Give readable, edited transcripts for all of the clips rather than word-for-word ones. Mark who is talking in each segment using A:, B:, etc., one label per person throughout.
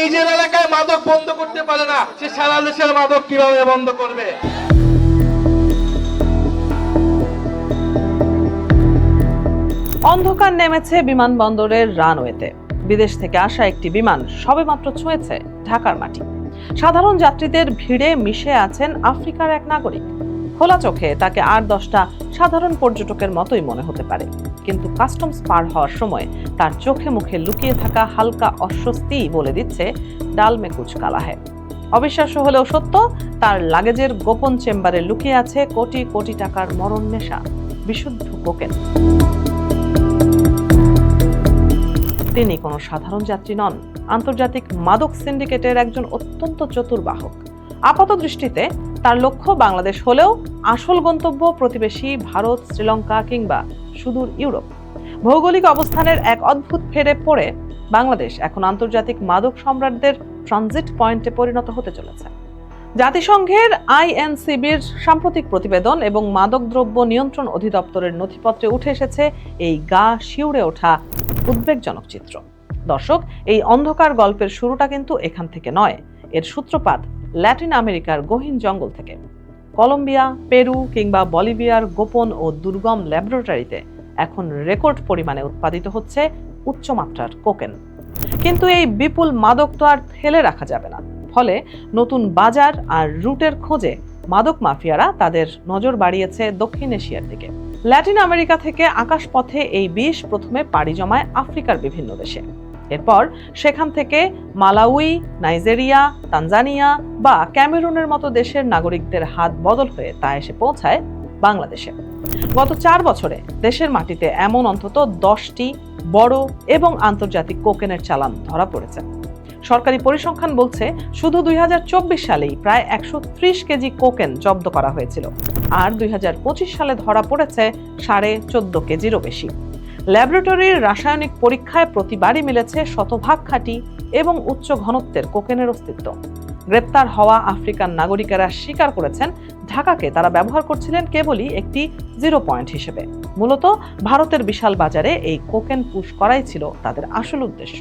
A: নিজের এলাকায় মাদক বন্ধ করতে পারে না, সে সারা দেশের মাদক কিভাবে বন্ধ করবে?
B: অন্ধকার নেমেছে বিমানবন্দরের রানওয়েতে। বিদেশ থেকে আসা একটি বিমান সবেমাত্র ছুঁয়েছে ঢাকার মাটি। সাধারণ যাত্রীদের ভিড়ে মিশে আছেন আফ্রিকার এক নাগরিক। খোলা চোখে তাকে 8-10টা সাধারণ পর্যটকের মতোই মনে হতে পারে, কিন্তু কাস্টমস পার হওয়ার সময় তার চোখে মুখে লুকিয়ে থাকা হালকা অস্বস্তি বলে দিচ্ছে ডাল মে কুছ কালা হ্যায়। অবিশ্বাস্য হলেও সত্য, তার লাগেজের গোপন চেম্বারে লুকিয়ে আছে কোটি কোটি টাকার মরণ নেশা, বিশুদ্ধ কোকেন। তিনি কোনো সাধারণ যাত্রী নন, আন্তর্জাতিক মাদক সিন্ডিকেটের একজন অত্যন্ত চতুর বাহক। আপাত দৃষ্টিতে তার লক্ষ্য বাংলাদেশ হলেও আসল গন্তব্য প্রতিবেশী ভারত, শ্রীলঙ্কা কিংবা সুদূর ইউরোপ। ভৌগোলিক অবস্থানের এক অদ্ভুত ফেরে পড়ে বাংলাদেশ এখন আন্তর্জাতিক মাদক সম্রাটদের ট্রানজিট পয়েন্টে পরিণত হতে চলেছে। জাতিসংঘের আইএনসিবির সাম্প্রতিক প্রতিবেদন এবং মাদকদ্রব্য নিয়ন্ত্রণ অধিদপ্তরের নথিপত্রে উঠে এসেছে এই গা শিউরে ওঠা উদ্বেগজনক চিত্র। দর্শক, এই অন্ধকার গল্পের শুরুটা কিন্তু এখান থেকে নয়। এর সূত্রপাত ল্যাটিন আমেরিকার গহীন জঙ্গল থেকে। কলম্বিয়া, পেরু কিংবা বলিভিয়ার গোপন ও দুর্গম ল্যাবরেটরিতে এখন রেকর্ড পরিমাণে উৎপাদিত হচ্ছে উচ্চমাত্রার কোকেন। কিন্তু এই বিপুল মাদক তো আর ফেলে রাখা যাবে না। ফলে নতুন বাজার আর রুটের খোঁজে মাদক মাফিয়ারা তাদের নজর বাড়িয়েছে দক্ষিণ এশিয়ার দিকে। ল্যাটিন আমেরিকা থেকে আকাশপথে এই বিষ প্রথমে পাড়ি জমায় আফ্রিকার বিভিন্ন দেশে। এরপর সেখান থেকে মালাউই, নাইজেরিয়া, তানজানিয়া বা ক্যামেরুনের মতো দেশের নাগরিকদের হাত বদল হয়ে তা এসে পৌঁছায় বাংলাদেশে। গত 4 বছরে দেশের মাটিতে এমন অন্তত 10টি বড় এবং আন্তর্জাতিক কোকেনের চালান ধরা পড়েছে। সরকারি পরিসংখ্যান বলছে শুধু 2024 সালেই প্রায় 130 কেজি কোকেন জব্দ করা হয়েছিল, আর 2025 সালে ধরা পড়েছে 14.5 কেজিরও বেশি। ল্যাবরেটরির রাসায়নিক পরীক্ষায় প্রতিবারই মিলেছে শতভাগ খাঁটি এবং উচ্চ ঘনত্বের কোকেনের অস্তিত্ব। গ্রেপ্তার হওয়া আফ্রিকান নাগরিকেরা স্বীকার করেছেন ঢাকাকে তারা ব্যবহার করছিলেন কেবলই একটি 0 পয়েন্ট হিসেবে। মূলত ভারতের বিশাল বাজারে এই কোকেন পুশ করাই ছিল তাদের আসল উদ্দেশ্য।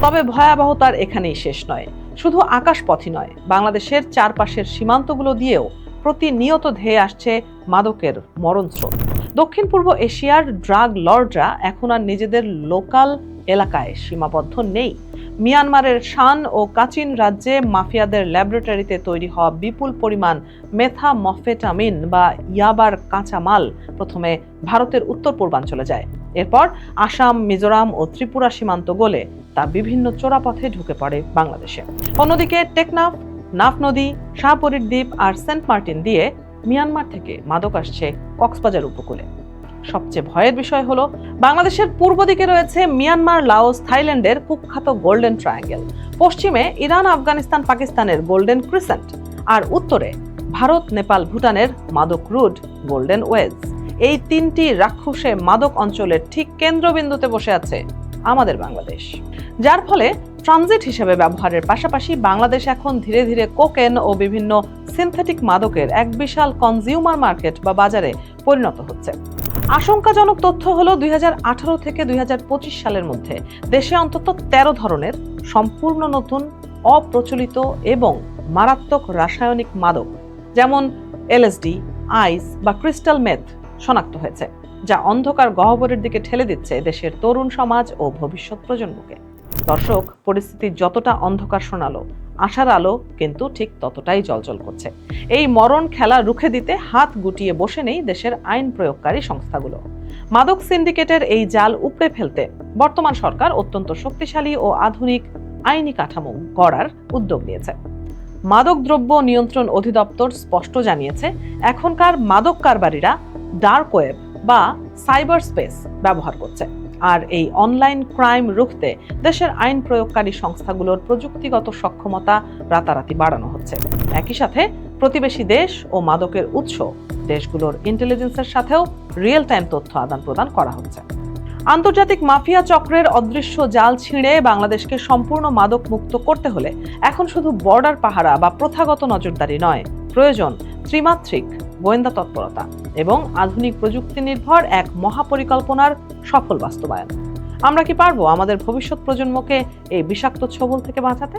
B: তবে ভয়াবহতার এখানেই শেষ নয়। শুধু আকাশপথই নয়, বাংলাদেশের চারপাশের সীমান্তগুলো দিয়েও প্রতিনিয়ত ধেয়ে আসছে মাদকের মরণ স্রোত। দক্ষিণ পূর্ব এশিয়ার ড্রাগ লর্ডরা এখন আর নিজেদের লোকাল এলাকায় সীমাবদ্ধ নেই। মিয়ানমারের শান ও কাচিন রাজ্যে মাফিয়াদের ল্যাবরেটরিতে তৈরি হওয়া বিপুল পরিমাণ মেথামফেটামিন বা ইয়াবার কাঁচামাল প্রথমে ভারতের উত্তর পূর্বাঞ্চলে যায়। এরপর আসাম, মিজোরাম ও ত্রিপুরা সীমান্ত গলে তা বিভিন্ন চোরাপথে ঢুকে পড়ে বাংলাদেশে। অন্যদিকে টেকনাফ, নাফ নদী, শাহপরীর দ্বীপ আর সেন্ট মার্টিন দিয়ে মিয়ানমার থেকে মাদক আসছে কক্সবাজার উপকূলে। সবচেয়ে ভয়ের বিষয় হলো বাংলাদেশের পূর্ব দিকে রয়েছে মিয়ানমার, লাওস, থাইল্যান্ডের কুখ্যাত গোল্ডেন ট্রায়াঙ্গেল, পশ্চিমে ইরান, আফগানিস্তান, পাকিস্তানের গোল্ডেন ক্রিসেন্ট, আর উত্তরে ভারত, নেপাল, ভুটানের মাদক রুট গোল্ডেন ওয়েজ। এই 3টি রাক্ষসে মাদক অঞ্চলের ঠিক কেন্দ্রবিন্দুতে বসে আছে আমাদের বাংলাদেশ, যার ফলে ট্রানজিট হিসেবে ব্যবহারের পাশাপাশি বাংলাদেশ এখন ধীরে ধীরে কোকেন ও বিভিন্ন সিনথেটিক মাদকের এক বিশাল কনজিউমার মার্কেট বা বাজারে পরিণত হচ্ছে। আশঙ্কাজনক তথ্য হলো 2018 থেকে 2025 সালের মধ্যে দেশে অন্তত 13 ধরনের সম্পূর্ণ নতুন, অপ্রচলিত এবং মারাত্মক রাসায়নিক মাদক যেমন এলএসডি, আইস বা ক্রিস্টাল মেথ শনাক্ত হয়েছে, যা অন্ধকার গহ্বরের দিকে ঠেলে দিচ্ছে দেশের তরুণ সমাজ ও ভবিষ্যৎ প্রজন্মকে। দর্শক, পরিস্থিতি যতটা অন্ধকার শোনালো, আশার আলো কিন্তু ঠিক ততটাই জ্বলজ্বল করছে। এই মরণ খেলা রুখে দিতে হাত গুটিয়ে বসে নেই দেশের আইন প্রয়োগকারী সংস্থাগুলো। মাদক সিন্ডিকেটের এই জাল উপড়ে ফেলতে বর্তমান সরকার অত্যন্ত শক্তিশালী ও আধুনিক আইনি কাঠামো গড়ার উদ্যোগ নিয়েছে। মাদক দ্রব্য নিয়ন্ত্রণ অধিদপ্তর স্পষ্ট জানিয়েছে, এখনকার মাদক কারবারিরা ডার্ক ওয়েব বা সাইবার স্পেস ব্যবহার করছে, আর এই অনলাইন ক্রাইম রুখতে দেশের আইন প্রয়োগকারী সংস্থাগুলোর প্রযুক্তিগত সক্ষমতা রাতারাতি বাড়ানো হচ্ছে। একই সাথে প্রতিবেশী দেশ ও মাদকের উৎস দেশগুলোর ইন্টেলিজেন্সের সাথেও রিয়েল টাইম তথ্য আদান প্রদান করা হচ্ছে। আন্তর্জাতিক মাফিয়া চক্রের অদৃশ্য জাল ছিঁড়ে বাংলাদেশকে সম্পূর্ণ মাদক মুক্ত করতে হলে এখন শুধু বর্ডার পাহারা বা প্রথাগত নজরদারি নয়, প্রয়োজন ত্রিমাত্রিক গোয়েন্দা তৎপরতা এবং আধুনিক প্রযুক্তি নির্ভর এক মহাপরিকল্পনার সফল বাস্তবায়ন। আমরা কি পারবো আমাদের ভবিষ্যৎ প্রজন্মকে এই বিষাক্ত ছোবল থেকে বাঁচাতে?